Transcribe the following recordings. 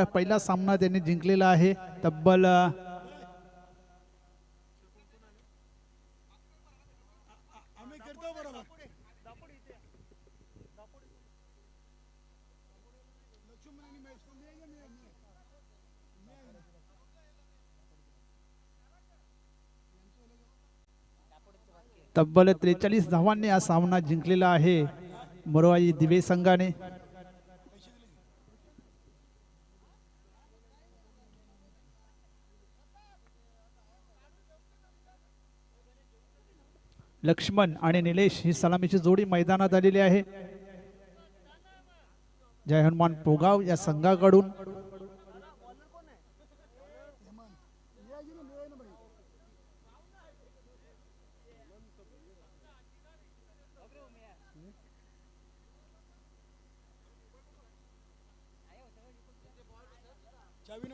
पहिला सामना त्यांनी जिंकलेला आहे. तब्बल तब्बल 43 धावांनी हा सामना जिंकलेला आहे मोरवाई दिवे संघाने. लक्ष्मण आणि निलेश ही सलामीची जोडी मैदानात आलेली आहे. जय हनुमान पोगाव या संघाकडून.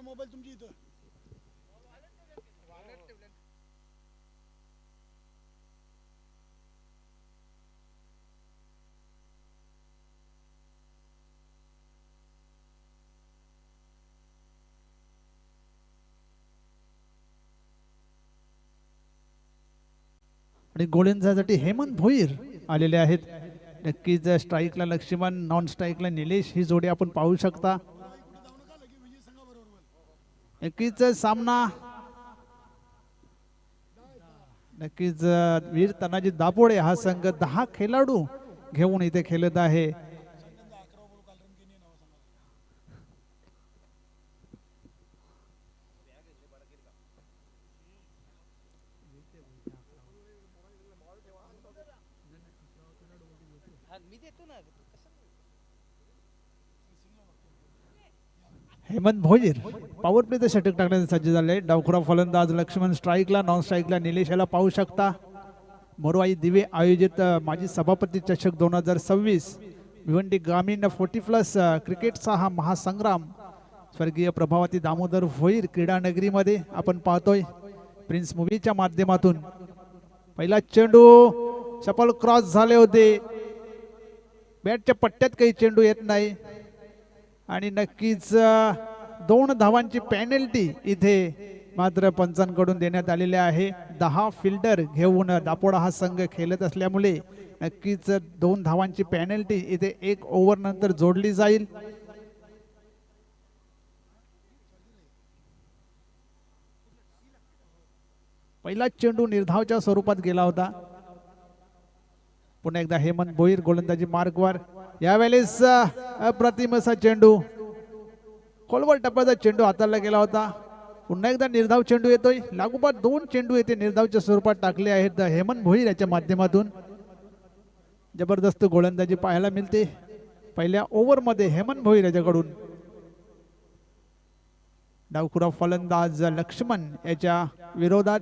मोबाईल तुमची इथं आणि गोलंदाजासाठी हेमंत भोईर आलेले आहेत. नक्कीच स्ट्राईकला लक्ष्मण, नॉन स्ट्राईकला निलेश ही जोडी आपण पाहू शकता. नक्कीच सामना नक्कीच वीर तानाजी दापोडे हा संघ 10 खेळाडू घेऊन इथे खेळत आहे. हेमंत भोईर पॉवर प्लेचं षटक टाकण्यासाठी सज्ज झाले. डावखुरा फलंदाज लक्ष्मण स्ट्राईकला, नॉन स्ट्राईकला निलेश याला पाहू शकता. मोरवाई दिवे आयोजित माजी सभापती चषक 2026 भिवंडी ग्रामीण 40+ क्रिकेटचा हा महासंग्राम स्वर्गीय प्रभावती दामोदर भोईर क्रीडा नगरीमध्ये आपण पाहतोय. प्रिन्स मूवीच्या माध्यमातून पहिला चेंडू सफल क्रॉस झाले होते. बॅटच्या पट्ट्यात काही चेंडू येत नाही आणि नक्कीच 2 धावांची पेनल्टी इथे मात्र पंचांकडून देण्यात आलेली आहे. 10 फिल्डर घेऊन दापोडा हा संघ खेळत असल्यामुळे नक्कीच 2 धावांची पेनल्टी इथे 1 ओव्हर नंतर जोडली जाईल. पहिला चेंडू निर्धावच्या स्वरूपात गेला होता. पुन्हा एकदा हेमंत भोईर गोलंदाजी मार्गवर. यावेळेस अप्रतिम असा चेंडू, खोलवर टप्प्याचा चेंडू हाताळला गेला होता. पुन्हा एकदा निर्धाव चेंडू येतोय. लागोपाठ 2 चेंडू येथे निर्धावच्या स्वरूपात टाकले आहेत हेमंत भोईर याच्या माध्यमातून. जबरदस्त गोलंदाजी पाहायला मिळते पहिल्या ओव्हरमध्ये हेमंत भोईर याच्याकडून. डावखुरा फलंदाज लक्ष्मण याच्या विरोधात.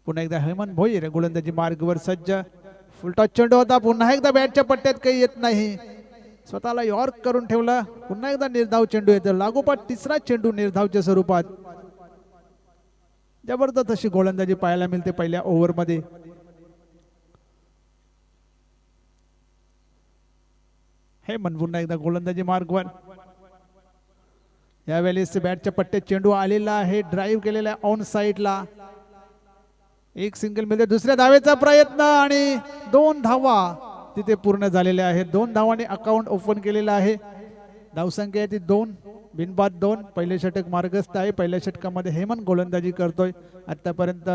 पुन्हा एकदा हेमंत भोईर गोलंदाजी मार्गवर सज्ज. फुलटॉस चेंडू होता. पुन्हा एकदा बॅटच्या पट्ट्यात काही येत नाही. स्वतःला यॉर्क करून ठेवला. पुन्हा एकदा निर्धाव चेंडू येतो. लागोपाठ तिसरा चेंडू निर्धावच्या स्वरूपात. जबरदस्त अशी गोलंदाजी पाहायला मिळते पहिल्या ओव्हरमध्ये. हेमंत पुन्हा एकदा गोलंदाजी मार्गवर. यावेळेस बॅटच्या पट्ट्यात चेंडू आलेला आहे. ड्राईव्ह केलेला आहे ऑन साईडला. एक सिंगल मिळते. दुसऱ्या धावेचा प्रयत्न आणि 2 धावा तिथे पूर्ण झालेल्या आहेत. 2 धावांनी अकाउंट ओपन केलेलं आहे. धावसंख्या ती 2 बिनबाद 2. पहिले षटक मार्गस्थ आहे. पहिल्या षटकामध्ये हेमंत गोलंदाजी करतोय. आतापर्यंत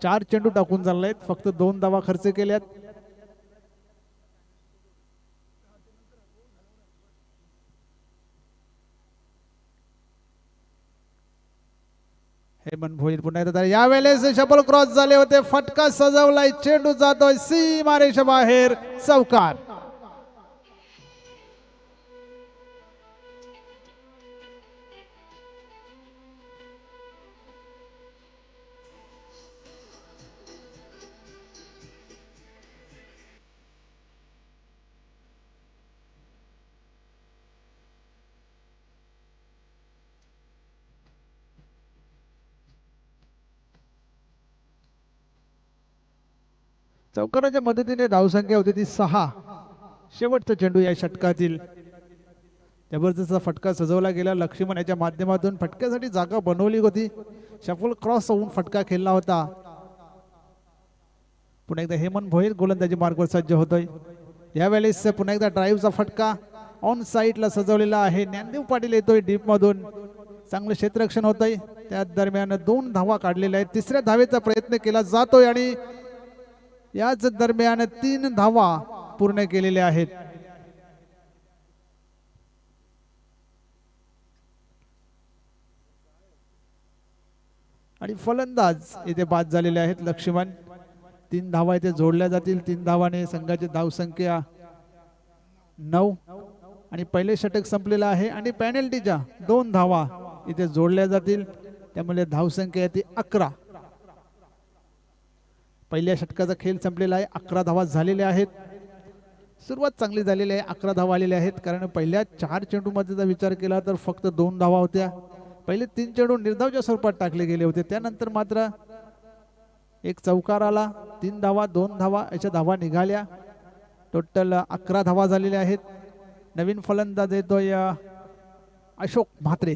4 चेंडू टाकून चालले आहेत. फक्त 2 धावा खर्च केल्यात. हेमंत भोईर पुन्हा एकदा. यावेळेस शबल क्रॉस झाले होते. फटका सजवलाय. चेंडू जातोय सीमारेषा बाहेर. चौकार. चौकाराच्या मदतीने धावसंख्या होती ती 6. शेवटचा चेंडू या षटकातील. जबरदस्त फटका सजवला गेला. लक्ष्मण याच्या माध्यमातून फटक्यासाठी जागा बनवली होती. शफल क्रॉस होऊन फटका खेळला होता. पुन्हा एकदा हेमंत भोईर गोलंदाजी मार्गावर सज्ज होतोय. यावेळेस पुन्हा एकदा ड्राईव्हचा फटका ऑन साईडला सजवलेला आहे. ज्ञानदेव पाटील येतोय डीप मधून. चांगलं क्षेत्ररक्षण होतंय. त्या दरम्यान 2 धावा काढलेल्या आहेत. तिसऱ्या धावेचा प्रयत्न केला जातोय आणि याच दरम्यान 3 धावा पूर्ण केलेल्या आहेत. आणि फलंदाज इथे बाद झालेले आहेत. लक्ष्मण 3 धावा इथे जोडल्या जातील. 3 धावाने संघाची धावसंख्या 9 आणि पहिले षटक संपलेलं आहे आणि पेनल्टीच्या 2 धावा इथे जोडल्या जातील. त्यामुळे धावसंख्या ती 11. पहिल्या षटकाचा खेळ संपलेला आहे. 11 धावा झालेल्या आहेत. सुरुवात चांगली झालेली आहे. 11 धावा आलेल्या आहेत. कारण पहिल्या 4 चेंडूमध्ये जर विचार केला तर फक्त 2 धावा होत्या. पहिले 3 चेंडू निर्धावच्या स्वरूपात टाकले गेले होते. त्यानंतर मात्र एक चौकार आला. 3 धावा 2 धावा अशा धावा निघाल्या. टोटल 11 धावा झालेल्या आहेत. नवीन फलंदाज येतोय अशोक म्हात्रे.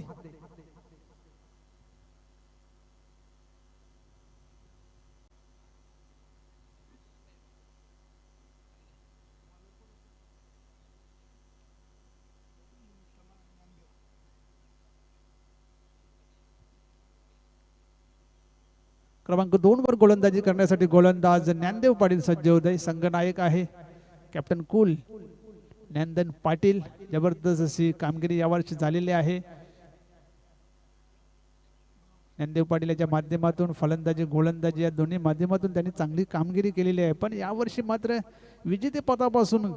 क्रमांक 2 वर गोलंदाजी करण्यासाठी गोलंदाज ज्ञानदेव पाटील सज्ज होते. संघनायक आहे कॅप्टन कुल ज्ञानदेव पाटील. जबरदस्त अशी कामगिरी यावर्षी झालेली आहे. ज्ञानदेव पाटील याच्या माध्यमातून फलंदाजी गोलंदाजी या दोन्ही माध्यमातून त्यांनी चांगली कामगिरी केलेली आहे. पण यावर्षी मात्र विजेतेपदापासून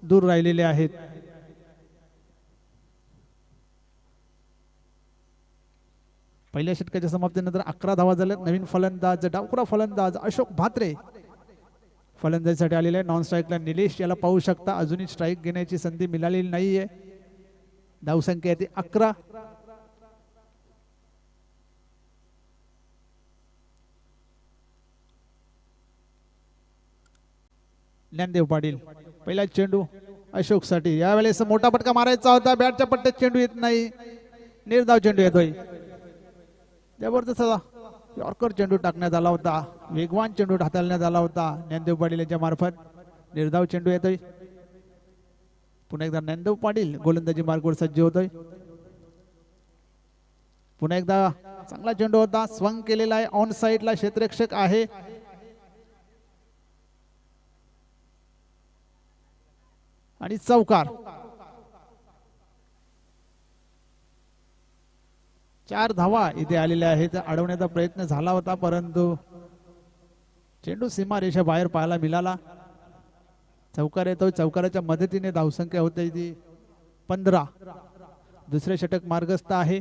दूर राहिलेले आहेत. पहिल्या षटकाच्या समाप्तीनंतर 11 धावा झाल्या. नवीन फलंदाज डावखुरा फलंदाज अशोक म्हात्रे फलंदाजीसाठी आलेले आहे. नॉन स्ट्राईकला निलेश याला पाहू शकता. अजूनही स्ट्राईक घेण्याची संधी मिळालेली नाहीये. धावसंख्या ती 11. ज्ञानदेव पाटील पहिला चेंडू अशोक साठी. यावेळेस मोठा फटका मारायचा होता. बॅटच्या पट्ट्यात चेंडू येत नाही. निर्धाव चेंडू येतोय. जबरदस्त यॉर्कर चेंडू टाकण्यात आला होता. वेगवान चेंडू हाताळण्यात आला होता ज्ञानदेव पाटील यांच्या मार्फत. निर्धाव चेंडू येतोय. पुन्हा एकदा ज्ञानदेव पाटील गोलंदाजी मार्गावर सज्ज होतोय. पुन्हा एकदा चांगला चेंडू होता. स्वंग केलेला आहे. ऑन साइडला क्षेत्ररक्षक आहे. आणि चौकार. 4 धावा इथे आलेल्या आहेत. अडवण्याचा प्रयत्न झाला होता परंतु चेंडू सीमारेषा बाहेर पाहायला मिळाला. चौकार येतो. चौकाराच्या मदतीने धावसंख्या होते ती 15. दुसरे षटक मार्गस्थ आहे.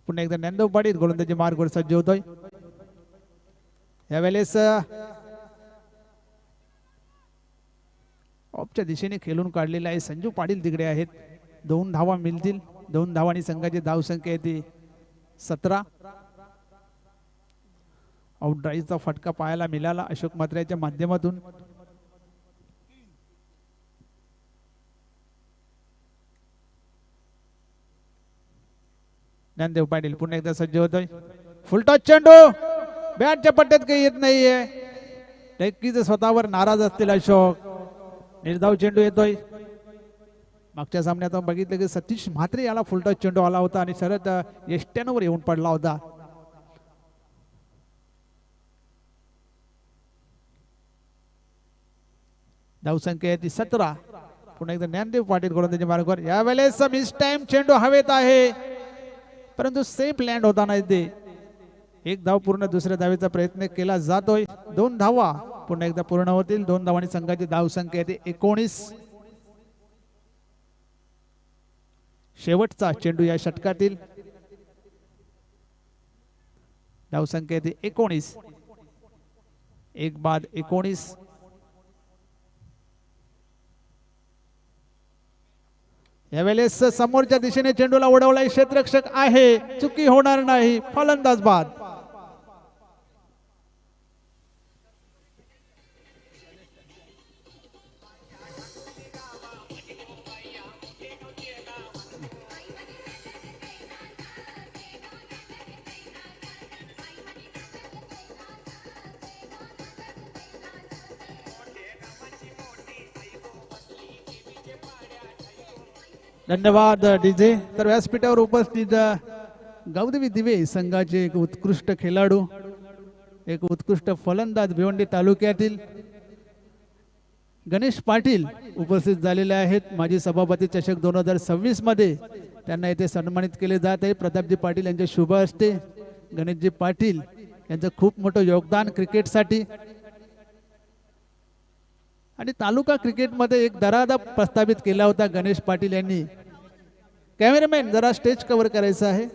पुन्हा एकदा ज्ञानदेव पाटील गोलंदाजी मार्गावर सज्ज होतोय. यावेळेस ऑफच्या दिशेने खेळून काढलेला आहे. संजू पाटील तिकडे आहेत. 2 धावा मिळतील. 2 धावांनी संघाची धावसंख्या येते 17. आउट ड्राईव्हचा फटका पाहायला मिळाला अशोक म्हात्रेच्या माध्यमातून. ज्ञानदेव पाटील पुन्हा एकदा सज्ज होतोय. फुलटॉस चेंडू बॅटच्या पट्ट्यात काही येत नाहीये. नक्कीच स्वतःवर नाराज असतील अशोक. निर्धाव चेंडू येतोय. मागच्या सामन्यात आपण बघितलं की सतीश म्हात्रे याला फुलटॉस चेंडू आला होता आणि सरळ यष्ट्यावर येऊन पडला होता. धावसंख्या ती 17. पुन्हा एकदा ज्ञानदेव पाटील गोलंदाजी मार्गावर. यावेळेस मिस टाइम चेंडू हवेत आहे परंतु सेफ लँड होता नाही ते. 1 धाव पूर्ण. दुसऱ्या धावेचा प्रयत्न केला जातोय. 2 धावा पुन्हा एकदा पूर्ण होतील. 2 धावांनी संघाची धावसंख्या ती 19. शेवटचा चेंडू या षटकातील. धावसंख्या ती 19. 1 बाद 19. यावेळेस समोरच्या दिशेने चेंडूला उडवलाय. क्षेत्ररक्षक आहे. चुकी होणार नाही. फलंदाज बाद. धन्यवाद डीजे. तर व्यासपीठावर उपस्थित गावदेवी दिवे संघाचे एक उत्कृष्ट खेळाडू, एक उत्कृष्ट फलंदाज भिवंडी तालुक्यातील गणेश पाटील उपस्थित झालेले आहेत. माजी सभापती चषक 2026 मध्ये त्यांना येथे सन्मानित केले जात आहे. प्रतापजी पाटील यांच्या शुभ हस्ते गणेशजी पाटील यांचं खूप मोठं योगदान क्रिकेटसाठी आणि तालुका क्रिकेटमध्ये एक दरादा प्रस्थापित केला होता गणेश पाटील यांनी. कॅमेरामॅन जरा स्टेज कव्हर करायचं आहे.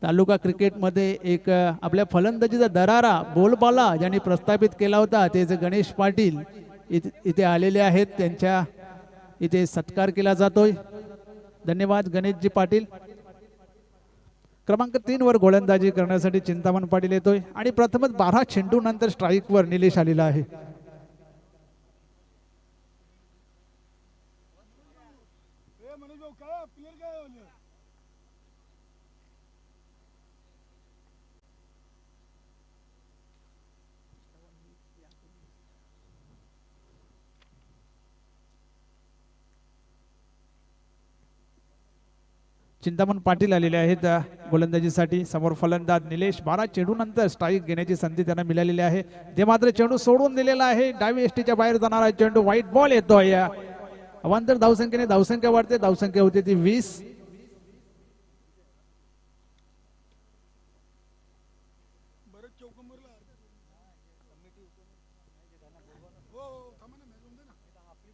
तालुका क्रिकेटमध्ये एक आपल्या फलंदाजीचा दरारा बोलबाला ज्यांनी प्रस्थापित केला होता तेच गणेश पाटील इथे आलेले आहेत. त्यांच्या इथे सत्कार केला जातोय. धन्यवाद गणेशजी पाटील. क्रमांक 3 वर गोलंदाजी करण्यासाठी चिंतामण पाटील येतोय आणि प्रथमच 12 चेंडू नंतर स्ट्राईक वर निलेश आलेला आहे. चिंतामण पाटील आलेले आहेत गोलंदाजीसाठी. समोर फलंदाज निलेश. 12 चेंडू नंतर स्ट्राईक घेण्याची संधी त्यांना मिळालेली आहे. ते मात्र चेंडू सोडून दिलेला आहे. डावी एसटीच्या बाहेर जाणारा चेंडू. व्हाईट बॉल येतोय. अवांतर धावसंख्येने धावसंख्या वाढते. धावसंख्या होती ती 20.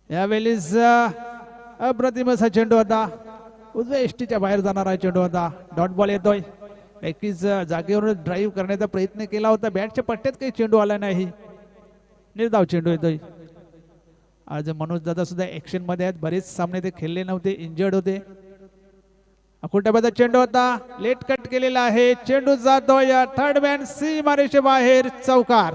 यावेळेस अप्रतिम असा चेंडू होता. उजव्या एसटीच्या बाहेर जाणारा चेंडू होता. डॉट बॉल येतोय. एकीच जागेवर ड्राईव्ह करण्याचा प्रयत्न केला होता. बॅटच्या पट्ट्यात काही चेंडू आला नाही. निर्धाव चेंडू येतोय. आज मनोज दादा सुद्धा ऍक्शन मध्ये आहेत. बरेच सामने ते खेळले नव्हते, इंजर्ड होते. अकुटाबाचा चेंडू होता. लेट कट केलेला आहे. चेंडू जातोय थर्ड मॅन सीमारेषे बाहेर. चौकार.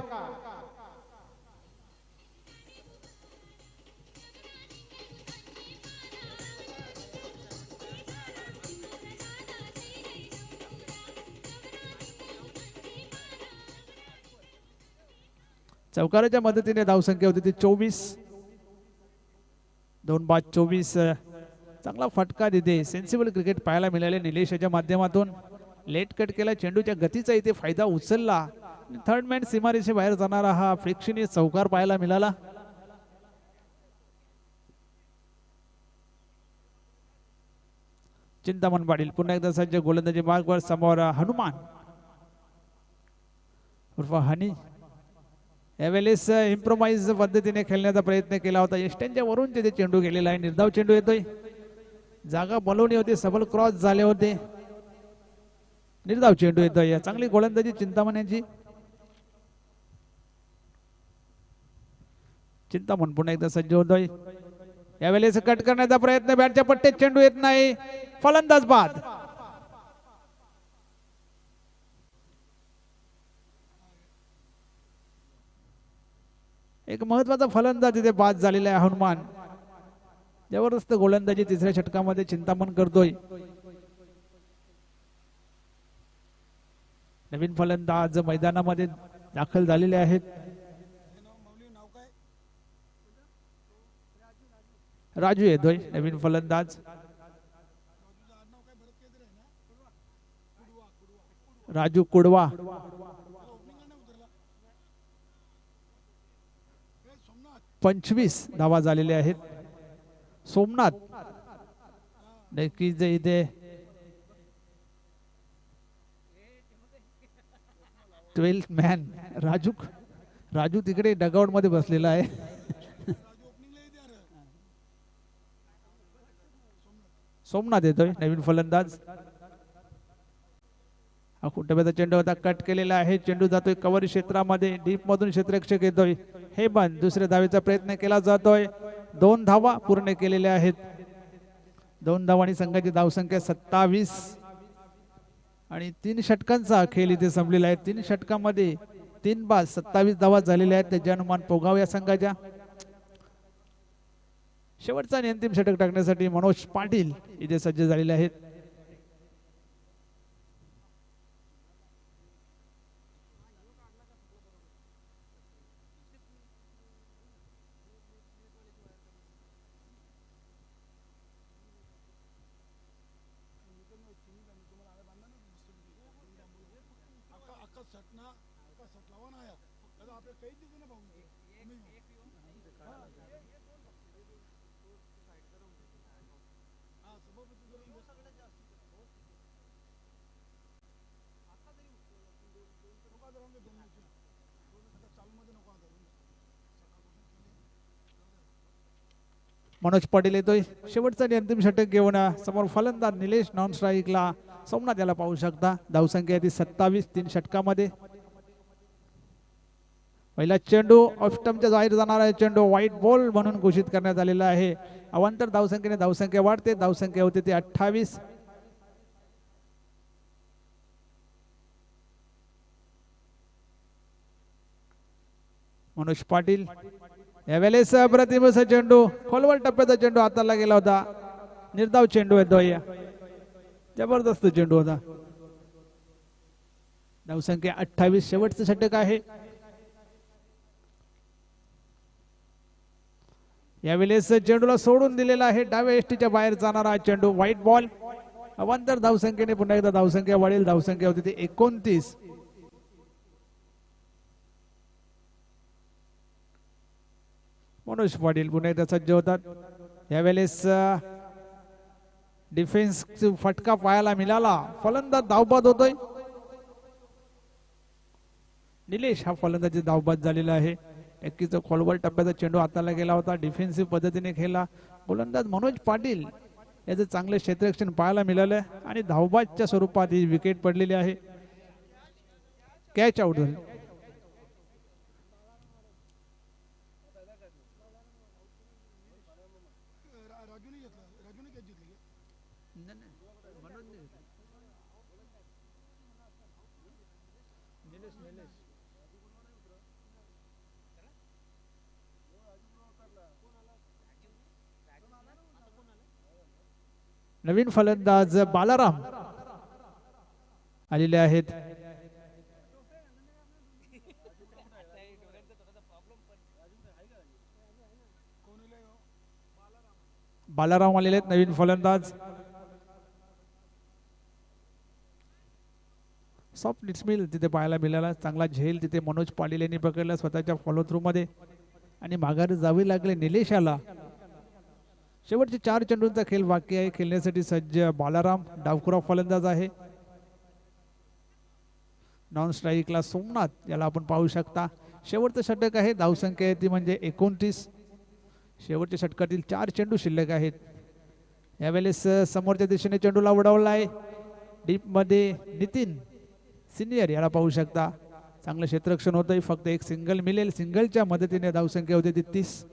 चौकाराच्या मदतीने धावसंख्या होती ती 24. 2 बाद 24. चांगला फटका देते. सेन्सिबल क्रिकेट पाहायला मिळाले निलेशच्या माध्यमातून. लेट कट केला. चेंडूच्या गतीचा इथे फायदा उचलला. थर्ड मॅन सीमारेषे बाहेर जाणारा हा प्रेक्षणीय चौकार पाहायला मिळाला. चिंतामण पाटील पुन्हा एकदा सज्ज गोलंदाजी मार्गवर. समोर हनुमान उर्फ हनी. यावेळेस इम्प्रोमाइज पद्धतीने खेळण्याचा प्रयत्न केला होता. एस्टनच्या वरून तिथे चेंडू गेलेला आहे. निर्धाव चेंडू येतोय. जागा बोलवली होती. सबल क्रॉस झाले होते. निर्धाव चेंडू येतोय. चांगली गोलंदाजी चिंतामण यांची. चिंतामण पुन्हा एकदा सज्ज होतोय. यावेळेस कट करण्याचा प्रयत्न. बॅटच्या पट्ट्यात चेंडू येत नाही. फलंदाज बाद. एक महत्वाचा फलंदाज तिथे बाद झालेला आहे हनुमान. जबरदस्त गोलंदाजी तिसऱ्या षटकामध्ये चिंतामण करतोय. नवीन फलंदाज मैदानामध्ये दाखल झालेले आहेत. राजू येतोय नवीन फलंदाज. राजू कुडवा. पंचवीस धावा झालेले आहेत. सोमनाथ नक्कीच इथे 12th मॅन. राजू तिकडे डगआउट मध्ये बसलेला आहे. सोमनाथ येतोय नवीन फलंदाज. हा कुठेचा चेंडू होता. कट केलेला आहे. चेंडू जातोय कव्हर क्षेत्रामध्ये. डीप मधून क्षेत्ररक्षक येतोय. हे बंद. दुसऱ्या धावेचा प्रयत्न केला जातोय. 2 धावा पूर्ण केलेल्या आहेत. 2 धावांनी संघाची धावसंख्या 27 आणि 3 षटकांचा खेळ इथे संपलेला आहे. 3 षटकांमध्ये 3 बाद 27 धावा झालेल्या आहेत. त्याचे अनुमान पोगाव या संघाच्या. शेवटचा आणि अंतिम षटक टाकण्यासाठी मनोज पाटील इथे सज्ज झालेले आहेत. मनोज पाटील येतोय शेवटचा आणि अंतिम षटक घेऊन समोर फलंदाज निलेश नॉन स्ट्राईकला सोमनाथ याला पाहू शकता. धावसंख्या आहे ती 27 3 षटकामध्ये. पहिला चेंडू ऑफ स्टंपच्या बाहेर जाणार आहे. चेंडू व्हाईट बॉल म्हणून घोषित करण्यात आलेला आहे. अवांतर धावसंख्येने धावसंख्या वाढते. धावसंख्या होते ती 28. मनोज पाटील यावेळेस प्रतिबंध चेंडू खोलवर टप्प्याचा चेंडू हाताला गेला होता. निर्धाव चेंडू येतोय. जबरदस्त चेंडू होता. धावसंख्या 28. शेवटचं षटक आहे. यावेळेस चेंडूला सोडून दिलेला आहे. डाव्या एसटीच्या बाहेर जाणारा चेंडू व्हाईट बॉल. अवांतर धावसंख्येने पुन्हा एकदा धावसंख्या वाढेल. धावसंख्या होती ती 29. मनोज पाटील पुन्हा एकदा सज्ज होतात. यावेळेस डिफेन्स फटका पायाला मिळाला. फलंदाज धावबाद होतोय. निलेश हा फलंदाजी धावबाद झालेला आहे. एक्कीचा खोलवर टप्प्याचा चेंडू हाताला गेला होता. डिफेन्सिव्ह पद्धतीने खेळला. गोलंदाज मनोज पाटील याचं चांगलं क्षेत्ररक्षण पाहायला मिळालं आणि धावबादच्या स्वरूपात ही विकेट पडलेली आहे. कॅच आउट झाली. नवीन फलंदाज बालाराम आलेले आहेत. बालाराम आलेले आहेत नवीन फलंदाज. सॉफ्ट डिस्मिल तिथे पाहायला मिळाला. चांगला झेल तिथे मनोज पाटील यांनी पकडला स्वतःच्या फॉलो थ्रू मध्ये आणि माघारी जावे लागले निलेशाला. शेवटचे 4 चेंडूंचा खेळ बाकी आहे. खेळण्यासाठी सज्ज बालाराम. डावखुरा फलंदाज आहे. नॉन स्ट्राईकला सोमनाथ याला आपण पाहू शकता. शेवटचं षटक आहे. धावसंख्या आहे ती म्हणजे 29. शेवटच्या षटकातील 4 चेंडू शिल्लक आहेत. यावेळेस समोरच्या दिशेने चेंडूला उडवला आहे. डीप मध्ये नितीन सिनियर याला पाहू शकता. चांगलं क्षेत्ररक्षण होतंय. फक्त एक सिंगल मिळेल. सिंगलच्या मदतीने धावसंख्या होते ती 30.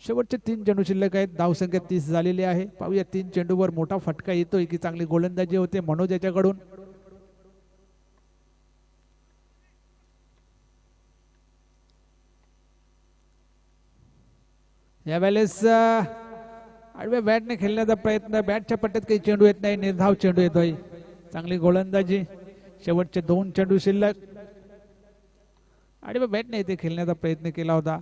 शेवटचे 3 चेंडू शिल्लक आहेत. धावसंख्या 30 झालेली आहे. पाहूया 3 चेंडूवर मोठा फटका येतोय की चांगली गोलंदाजी होते मनोज याच्याकडून. यावेळेस आडव्या बॅटने खेळण्याचा प्रयत्न. बॅटच्या पट्ट्यात काही चेंडू येत नाही. निर्धाव चेंडू येतोय. चांगली गोलंदाजी. शेवटचे 2 चेंडू शिल्लक. आडव्या बॅटने इथे खेळण्याचा प्रयत्न केला होता.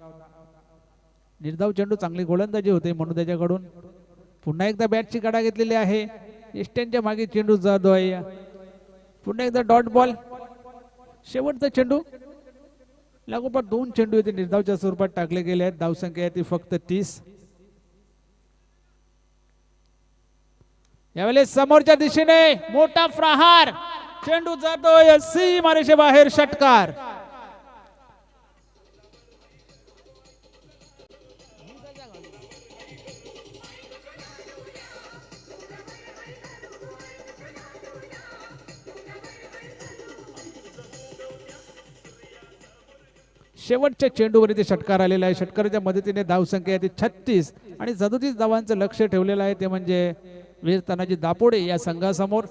निर्धाव चेंडू. चांगली गोलंदाजी होते म्हणून त्याच्याकडून. पुन्हा एकदा बॅटची कडा घेतलेली आहे. इस्टनच्या मागे चेंडू जातोय. पुन्हा एकदा डॉट बॉल. शेवटचा चेंडू. लागोपाठ 2 चेंडू इथे निर्धावच्या स्वरूपात टाकले गेले आहेत. धावसंख्या ती फक्त 30. यावेळेस समोरच्या दिशेने मोठा प्रहार. चेंडू जातोय सीमारेषे बाहेर. षटकार. शेवटच्या चेंडूवर इथे षटकार आलेला आहे. षटकाराच्या मदतीने धावसंख्या ती 36 आणि 37 धावांचं लक्ष ठेवलेलं आहे. ते म्हणजे वीर तानाजी दापोडे या संघासमोर.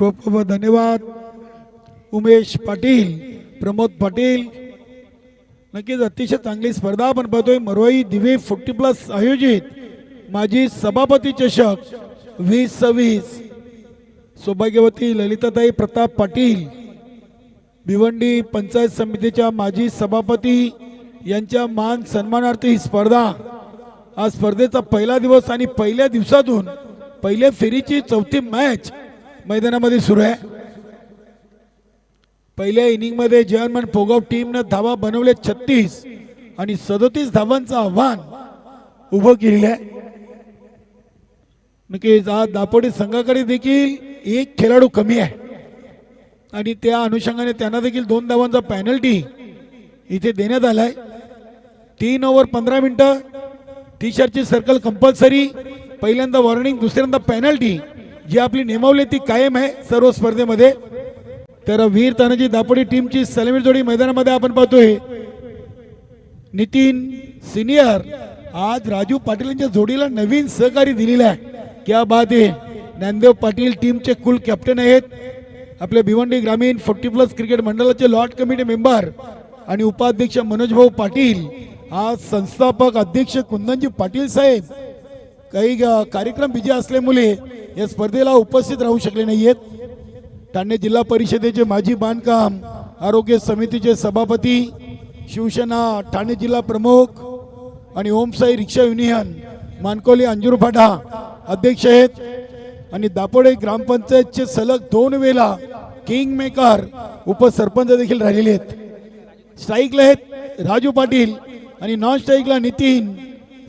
खूप खूप धन्यवाद उमेश पाटील, प्रमोद पाटील. नक्कीच अतिशय चांगली स्पर्धा आपण पाहतोय. मरोई दिवे 40+ आयोजित माजी सभापती चषक 2026. सौभाग्यवती ललिताताई प्रताप पाटील, भिवंडी पंचायत समितीच्या माजी सभापती यांच्या मान सन्मानार्थ ही स्पर्धा. आज स्पर्धेचा पहिला दिवस आणि पहिल्या दिवसातून पहिल्या फेरीची चौथी मॅच मैदानामध्ये सुरू आहे. पहिल्या इनिंग मध्ये जर्मन पोगाव टीमने धावा बनवले 36 आणि 37 धावांचं आव्हान उभं केलेलं आहे. नक्कीच आज दापोडी संघाकडे देखील एक खेळाडू कमी आहे आणि त्या अनुषंगाने त्यांना देखील 2 धावांचा पेनल्टी इथे देण्यात आलाय. 3 ओव्हर 15 मिनिटं, टी शर्टची सर्कल कंपल्सरी, पहिल्यांदा वॉर्निंग, दुसऱ्यांदा पेनल्टी जी आपली नियमावली ती कायम आहे सर्व स्पर्धेमध्ये. तर वीर तानाजी दापोडी टीमची सलामी जोडी मैदानामध्ये आपण पाहतोय. नितीन सिनियर आज राजू पाटील यांच्या जोडीला नवीन सहकारी दिलेला आहे. क्या बात आहे. ज्ञानदेव पाटील टीमचे कुल कॅप्टन आहेत. आपल्या भिवंडी ग्रामीण 40+ क्रिकेट मंडळाचे लॉट कमिटी मेंबर आणि उपाध्यक्ष मनोज भाऊ पाटील. आज संस्थापक अध्यक्ष कुंदनजी पाटील साहेब काही कार्यक्रम बिजी असल्यामुळे या स्पर्धेला उपस्थित राहू शकले नाहीयेत. ठाणे जिल्हा परिषदेचे माजी बांधकाम आरोग्य समितीचे सभापती, शिवसेना ठाणे जिल्हा प्रमुख आणि ओमसाई रिक्षा युनियन मानकोली अंजूरफाटा अध्यक्ष आहेत आणि दापोडे ग्रामपंचायतचे सलग 2 वेळा किंग मेकर उपसरपंच देखील राहिलेले आहेत. स्ट्राईकला आहेत राजू पाटील आणि नॉन स्ट्राईकला नितीन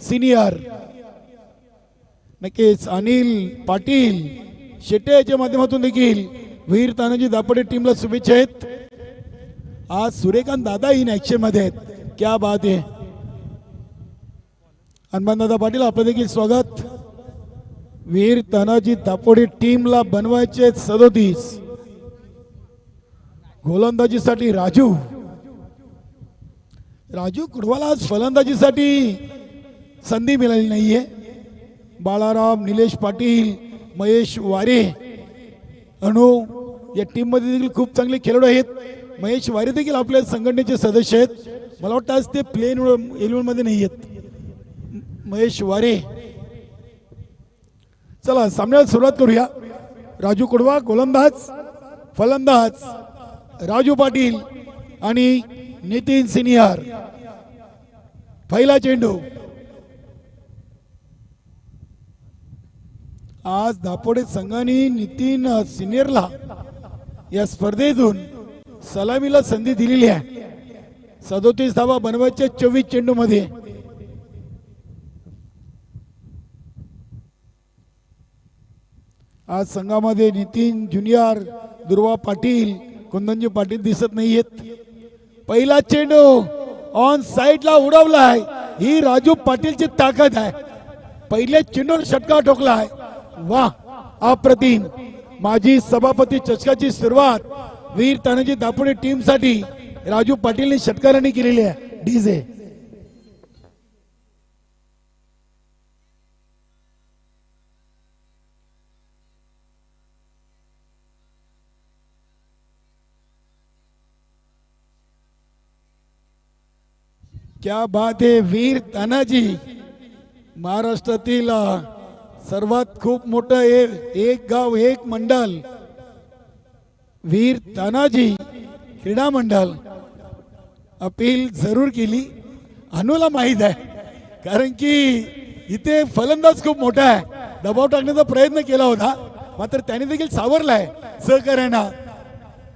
सिनियर. नक्कीच अनिल पाटील शेटे याच्या माध्यमातून देखील वीर तानाजी दापोडे टीमला शुभेच्छा आहेत. आज सूर्यकांत दादा इन ऍक्शन मध्ये आहेत. क्या बात आहे. हनुमान दादा पाटील आपलं देखील स्वागत. वीर तानाजी दापोडे टीमला बनवायचे 37. गोलंदाजीसाठी राजू कुडवाला आज फलंदाजीसाठी संधी मिळाली नाहीये. बाळाराम, निलेश पाटील, महेश वारे, अनु या टीम मध्ये देखील खूप चांगले खेळाडू आहेत. महेश वारे देखील आपल्या संघटनेचे सदस्य आहेत. मला वाटतं आज ते प्लेन 11 मध्ये नाही आहेत महेश वारे. चला सामन्याला सुरुवात करूया. राजू कुडवा गोलंदाज, फलंदाज राजू पाटील आणि नितीन सिनियर. पहिला चेंडू. आज दापोडे संघाने नितीन सिनियरला या स्पर्धेतून सलामीला संधी दिलेली आहे. 37 धावा बनवायच्या 24 चेंडू मध्ये. आज संघामध्ये नितीन ज्युनियर, दुर्वा पाटील, कुंदनजी पाटील दिसत नाहीयेत. पहिला चेंडू ऑन साइडला उडवलाय. ही राजू पाटीलची ताकद आहे. पहिल्या चेंडूवर षटकार ठोकलाय. वाह, अप्रतिम. माजी सभापती चषकाची सुरुवात वीर तानाजी दापोडे टीम साठी राजू पाटीलने षटकारांनी केलेली आहे. डीजे क्या बात है. वीर तानाजी महाराष्ट्रातील सर्वात खूप मोठं एक गाव एक मंडल वीर तानाजी क्रीडा मंडल अपील जरूर केली. अनुला माहित आहे कारण की इथे फलंदाज खूप मोठा आहे. दबाव टाकण्याचा प्रयत्न केला होता मात्र त्याने देखील सावरलाय सहकार्यांना.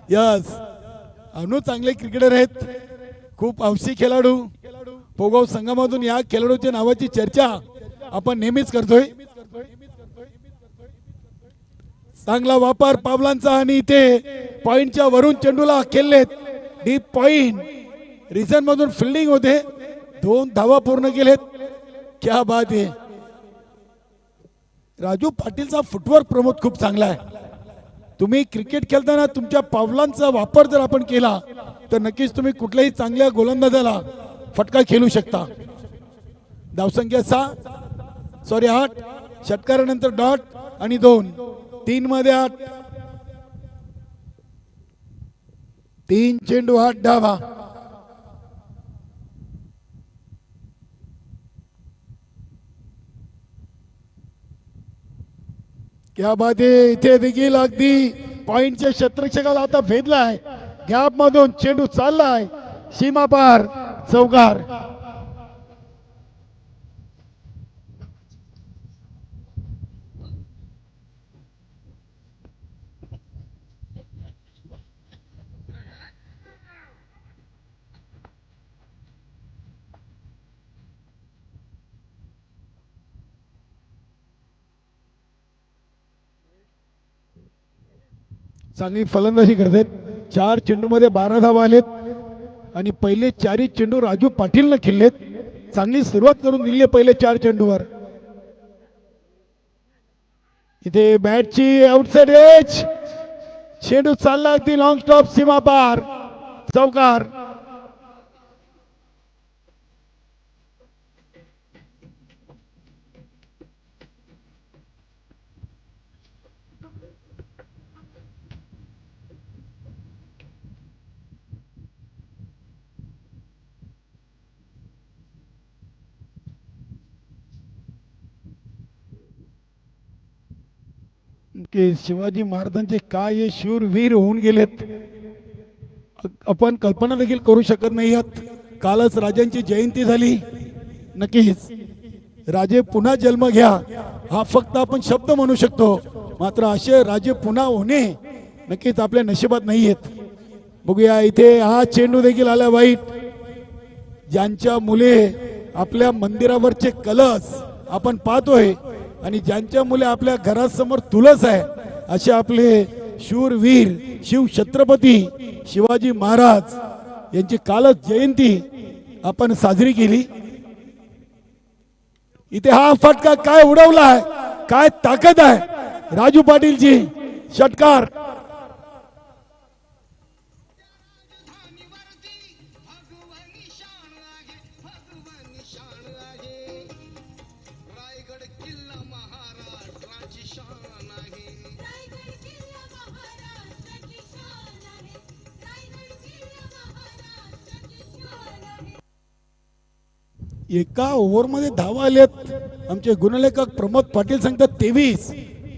यस, अनु चांगले क्रिकेटर आहेत, खूप हौशी खेळाडू. पोगाव संघामधून या खेळाडूच्या नावाची चर्चा आपण नेहमीच करतोय. चांगला वापर पावलांचा आणि इथे पॉइंटच्या वरून चेंडूला खेळलेत. डीप पॉइंट रिझन मधून फिल्डिंग होते. 2 धावा पूर्ण केलेत. क्या बात आहे. राजू पाटीलचा फुटवर्क प्रमोद खूप चांगला आहे. तुम्ही क्रिकेट खेळताना तुमच्या पावलांचा वापर जर आपण केला तर नक्कीच तुम्ही कुठल्याही चांगल्या गोलंदाजाला फटका खेळू शकता. धावसंख्या 8. षटकारानंतर डॉट आणि 2. 3 मध्ये 8. 3 चेंडू 8 धावा. क्या बात आहे. इथे देखील अगदी पॉइंटच्या क्षेत्रक्षकाला आता भेदलाय. गॅप मधून चेंडू चाललाय सीमा पार. चौकार. चांगली फलंदाजी करतात. 4 चेंडू मध्ये 12 धावा आलेत आणि पहिले 4 चेंडू राजू पाटीलनं खेळलेत. चांगली सुरुवात करून दिली आहे पहिले 4 चेंडूवर. इथे बॅटची आउटसाइड एज. चेंडू चालला अगदी लॉंग स्टॉप सीमा पार. चौकार. की शिवाजी महाराजांचे काय हे शूरवीर होऊन गेलेत आपण कल्पना देखील करू शकत नाही आहात. कालच राजांची जयंती झाली. नक्कीच राजे पुन्हा जन्म घ्या हा फक्त आपण शब्द म्हणू शकतो, मात्र असे राजे पुन्हा होणे नक्कीच आपल्या नशिबात नाही आहेत. बघूया इथे हा चेंडू देखील आला वाईट. ज्यांच्या मुले आपल्या मंदिरावरचे कलश आपण पाहतोय आणि ज्यांच्या मुले आपल्या घरासमोर तुळस आहे असे आपले शूरवीर शिव छत्रपती शिवाजी महाराज यांची कालच जयंती आपण साजरी केली. इथे हा फटका काय उडवलाय, काय ताकद आहे राजू पाटीलची. षटकार. एका ओव्हरमध्ये धावा आलेत. आमचे गुणलेखक प्रमोद पाटील सांगतात 23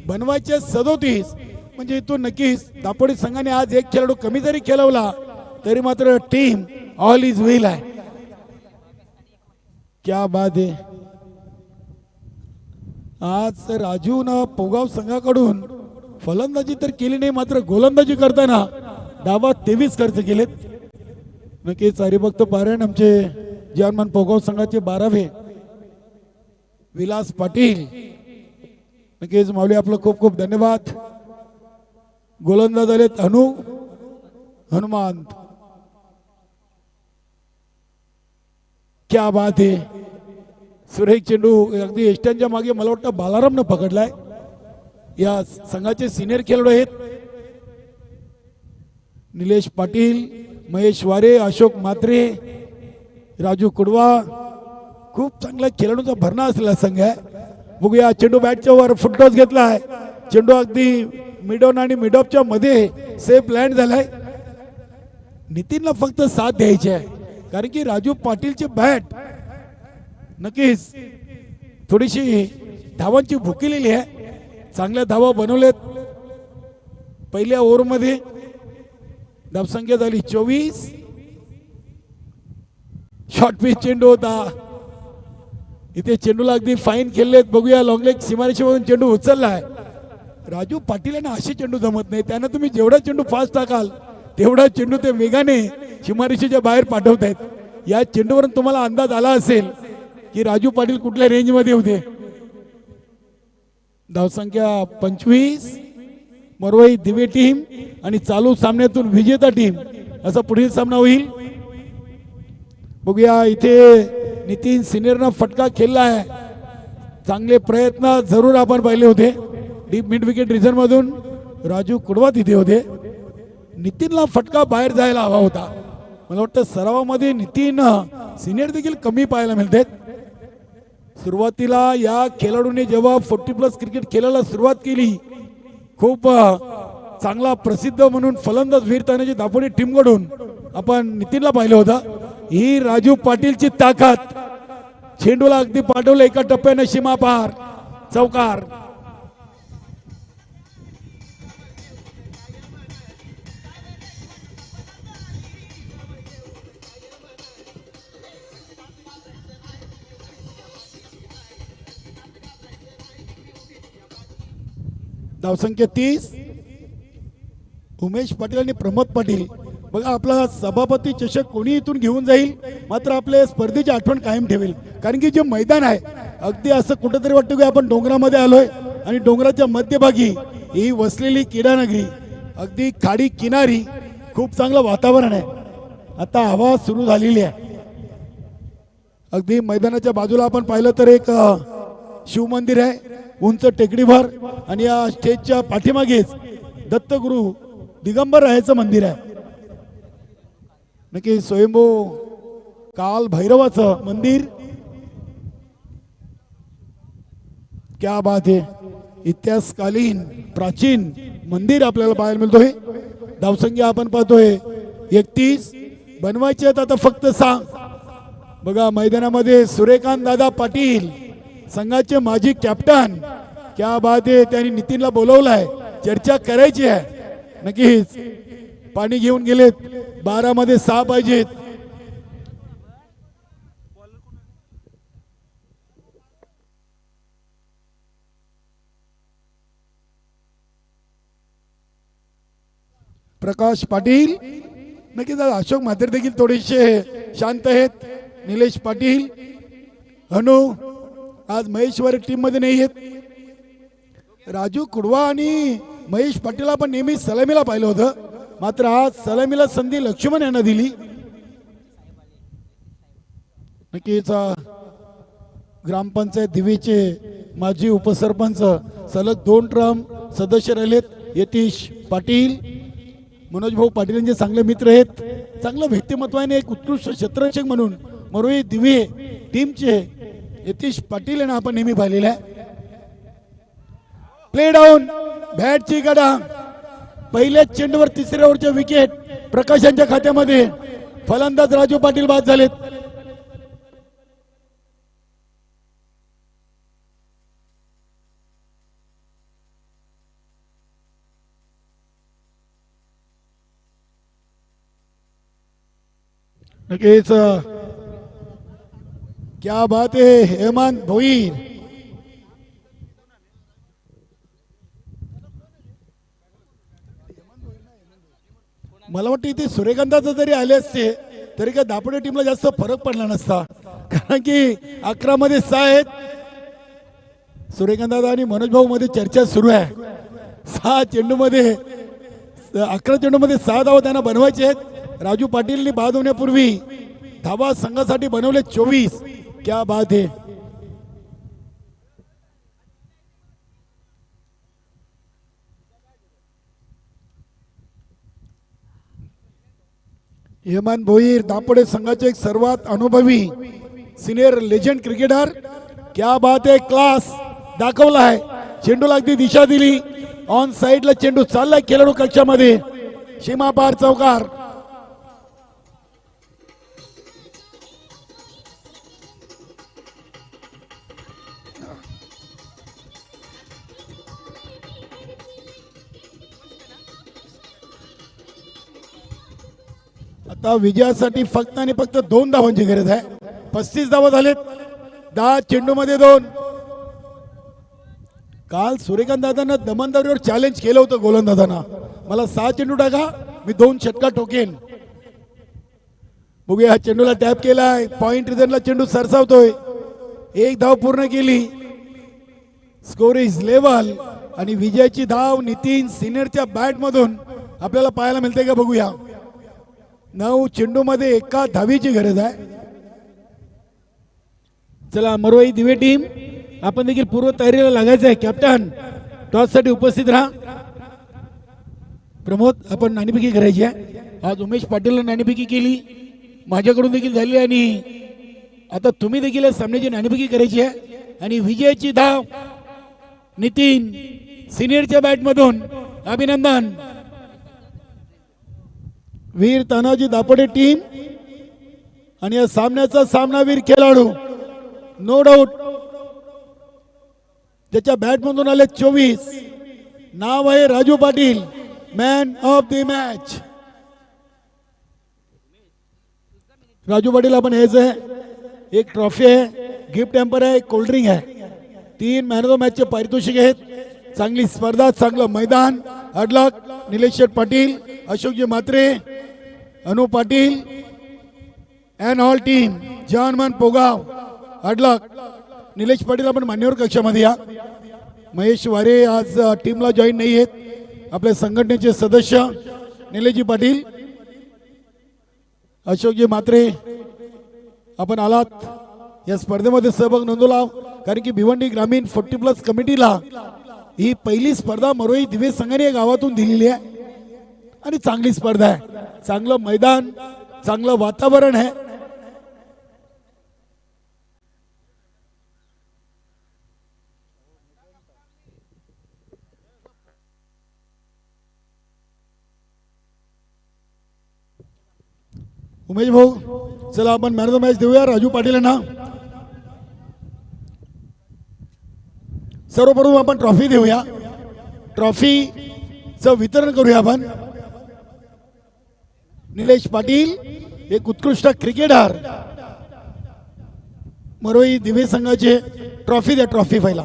बनवायचे 37. म्हणजे इथून नक्कीच दापोडी संघाने आज एक खेळाडू कमी जरी खेळवला तरी मात्र टीम ऑल इज वेल आहे. क्या बात आहे. आज राजून पोगाव संघाकडून फलंदाजी तर केली नाही, मात्र गोलंदाजी करताना धावा 23 खर्च केलेत. नक्कीच हरिभक्त पारायण आमचे जवानमान पोगाव संघाचे 12वे विलास पाटील. नक्कीच माऊली आपलं खूप खूप धन्यवाद. गोलंदाज आलेत हनुमान. क्या बात आहे. सुरेख चेंडू अगदी एस्टनच्या मागे मला वाटतं बालारामनं पकडलाय. या संघाचे सिनियर खेळाडू आहेत निलेश पाटील, महेश वारे, अशोक म्हात्रे, राजू कुडवा. खूप चांगला खेळाडूंचा भरणा असलेला संघ आहे. बघूया चेंडू बॅटच्या वर फुटटॉस घेतलाय. चेंडू अगदी मिडॉन आणि मिडॉपच्या मध्ये सेफ लँड झालाय. नितीनला फक्त साथ द्यायची आहे कारण की राजू पाटीलची बॅट नक्कीच थोडीशी धावांची भुकेलेली आहे. चांगल्या धावा बनवलेत. पहिल्या ओव्हरमध्ये धावसंख्या झाली 24. शॉर्ट पिच चेंडू होता. इथे चेंडूला अगदी फाईन खेळलेत. बघूया लॉंग लेग सीमारेषेवरून चेंडू उचललाय. राजू पाटील यांना असे चेंडू जमत नाही. त्यांना तुम्ही जेवढा चेंडू फास्ट टाकाल तेवढा चेंडू ते वेगाने सीमारेषेच्या बाहेर पाठवतायत. या चेंडूवरून तुम्हाला अंदाज आला असेल की राजू पाटील कुठल्या रेंज मध्ये होते. धावसंख्या 25. मोरवाई दिवे टीम आणि चालू सामन्यातून विजेता टीम असा पुढील सामना होईल. बघूया इथे नितीन सिनियरनं फटका खेळला आहे. चांगले प्रयत्न जरूर आपण पाहिले होते. डीप मिड विकेट रिझन मधून राजू कुडवा तिथे होते. नितीनला फटका बाहेर जायला हवा होता. मला वाटतं सरावामध्ये नितीन सिनियर देखील कमी पाहायला मिळतात. सुरुवातीला या खेळाडूने जेव्हा 40+ क्रिकेट खेळायला सुरुवात केली खूप चांगला प्रसिद्ध म्हणून फलंदाज वीर तानाजी दापोडे टीमकडून आपण नितीनला पाहिलं होतं. ही राजू पाटीलची ताकद. चेंडूला अगदी पाठवलं एका टप्प्याने सीमा पार. चौकार. धावसंख्या 30. उमेश पाटील आणि प्रमोद पाटील. बघा आपला सभापती चषक कोणी इथून घेऊन जाईल मात्र आपल्या स्पर्धेची आठवण कायम ठेवेल. कारण की जे मैदान आहे अगदी असं कुठेतरी वाटतं की आपण डोंगरामध्ये आलोय आणि डोंगराच्या मध्यभागी ही वसलेली क्रीडानगरी अगदी खाडी किनारी खूप चांगलं वातावरण आहे. आता हवा सुरू झालेली आहे. अगदी मैदानाच्या बाजूला आपण पाहिलं तर एक शिवमंदिर आहे उंच टेकडीवर आणि या स्टेजच्या पाठीमागेच दत्तगुरु दिगंबर रायाचं मंदिर आहे. नक्की स्वयंभू काल भैरवाचं मंदिर. क्या बात आहे. इतिहासकालीन प्राचीन मंदिर आपल्याला पाहायला मिळतोय. धावसंख्या आपण पाहतोय 31. बनवायचे आहेत आता फक्त 6. बघा मैदानामध्ये सूर्यकांत दादा पाटील संघाचे माजी कॅप्टन. क्या बात आहे. त्यांनी नितीनला बोलवलाय चर्चा करायची आहे. नक्कीच पाणी घेऊन गेलेत. 12 मध्ये 6 पाहिजेत. प्रकाश पाटील. नक्कीच अशोक म्हात्रे देखील थोडेसे शांत आहेत. निलेश पाटील हनु आज महेश्वर टीम मध्ये नाही आहेत. राजू कुडवा आणि महेश पाटील आपण नेहमी सलामीला पाहिलं होतं मात्र आज सलामीला संधी लक्ष्मण यांना दिली. नक्कीच ग्रामपंचायत दिवेचे माजी उपसरपंच सलग 2 टर्म सदस्य राहिलेत. यतीश पाटील मनोज भाऊ पाटील यांचे चांगले मित्र आहेत. चांगलं व्यक्तिमत्वाने एक उत्कृष्ट क्षेत्ररक्षक म्हणून मरोई दिवे टीमचे यतीश पाटील यांना आपण नेहमी पाहिलेलं आहे. प्ले डाऊन बॅटची गडा. पहिल्या चेंडूवर तिसऱ्या ओव्हरच्या विकेट प्रकाशांच्या खात्यामध्ये. फलंदाज राजू पाटील बाद झालेत. नक्कीच क्या बात आहे. हेमंत भोईर मला वाटतं इथे सूर्यकांताचा जरी आले असते तरी काय दापोडे टीमला जास्त फरक पडला नसता. कारण की 11 मध्ये 6 आहेत. सूर्यकांत दादा आणि मनोज भाऊ मध्ये चर्चा सुरू आहे. 6 चेंडूमध्ये 11 चेंडूमध्ये 6 धावा त्यांना बनवायचे आहेत. राजू पाटीलनी बाद होण्यापूर्वी धावा संघासाठी बनवले 24. क्या बात आहे. हेमंत भोईर दापोडे संघाचे एक सर्वात अनुभवी सिनियर लेजंड क्रिकेटर. क्या बात आहे. क्लास दाखवला आहे. चेंडूला अगदी दिशा दिली. ऑन साइडला चेंडू चाललाय खेळाडू कक्षामध्ये. सीमा पार. चौकार. आता विजयासाठी फक्त आणि फक्त 2 धावांची गरज आहे. 35 धावा झालेत. 10 चेंडू मध्ये 2. काल सूर्यकांत दादांना दमनदारीवर चॅलेंज केलं होतं गोलंदाजांना. मला 6 चेंडू टाका मी 2 षटका ठोकेन. बघूया हा चेंडूला टॅप केलाय. पॉइंट रिझनला चेंडू सरसावतोय. 1 धाव पूर्ण केली. स्कोर इज लेवल आणि विजयाची धाव नितीन सिनियरच्या बॅट मधून आपल्याला पाहायला मिळते का बघूया. 9 चेंडू मध्ये 1 धावीची गरज आहे. चला मरोई दिवे टीम आपण देखील पूर्व तयारीला लागायचं आहे. कॅप्टन टॉस साठी उपस्थित राहा. प्रमोद आपण नाणेफेकी करायची आहे. आज उमेश पाटीलने नाणेफेकी केली. माझ्याकडून देखील झाली आणि आता तुम्ही देखील या सामन्याची नाणेफेकी करायची आहे. आणि विजयाची धाव नितीन सिनियरच्या बॅट मधून अभिनंदन. वीर तानाजी दापोडे टीम आणि या सामन्याचा सामनावीर खेळाडू नो डाऊट ज्याच्या बॅट मधून आले 24. नाव आहे Raju Patil, man of the match. Raju Patil आपण यायचं आहे. एक ट्रॉफी आहे, गिफ्ट हॅम्पर आहे, कोल्ड्रिंक आहे. 3 मॅन ऑफ द मॅचचे पारितोषिक आहेत. चांगली स्पर्धा, चांगलं मैदान. अडलक निलेश शेठ Patil, Ashokji Mhatre, Anu Patil and all team, जानमन पोगाव, अडलक. निलेश पाटील आपण मान्यवर कक्षामध्ये या. महेश वारे आज टीमला जॉईन नाही आहेत. आपल्या संघटनेचे सदस्य निलेशजी पाटील, अशोकजी म्हात्रे, आपण आलात या स्पर्धेमध्ये सहभाग नोंदवला. कारण की भिवंडी ग्रामीण 40+ कमिटीला ही पहिली स्पर्धा मरोई दिवे संघाने या गावातून दिलेली आहे आणि चांगली स्पर्धा आहे. चांगलं मैदान, चांगलं वातावरण आहे. उमेश भाऊ, चला आपण मॅन ऑफ द मॅच देऊया राजू पाटील यांना. सर्वप्रथम आपण ट्रॉफी देऊया. ट्रॉफीचं वितरण करूया आपण. निलेश पाटील एक उत्कृष्ट क्रिकेटर, मरोई दिवे संघाचे. ट्रॉफी द्या, ट्रॉफी पहिला.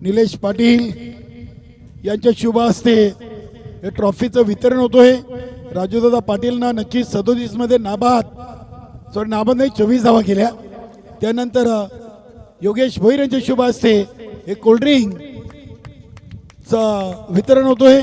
निलेश पाटील यांच्या शुभ हस्ते या ट्रॉफीचं वितरण होतोय. राजूदादा पाटीलना नक्की 37 मध्ये नाबाद नाही 24 धावा केल्या. त्यानंतर योगेश भोईर यांच्या शुभ हस्ते एक कोल्ड्रिंक वितरण होतोय.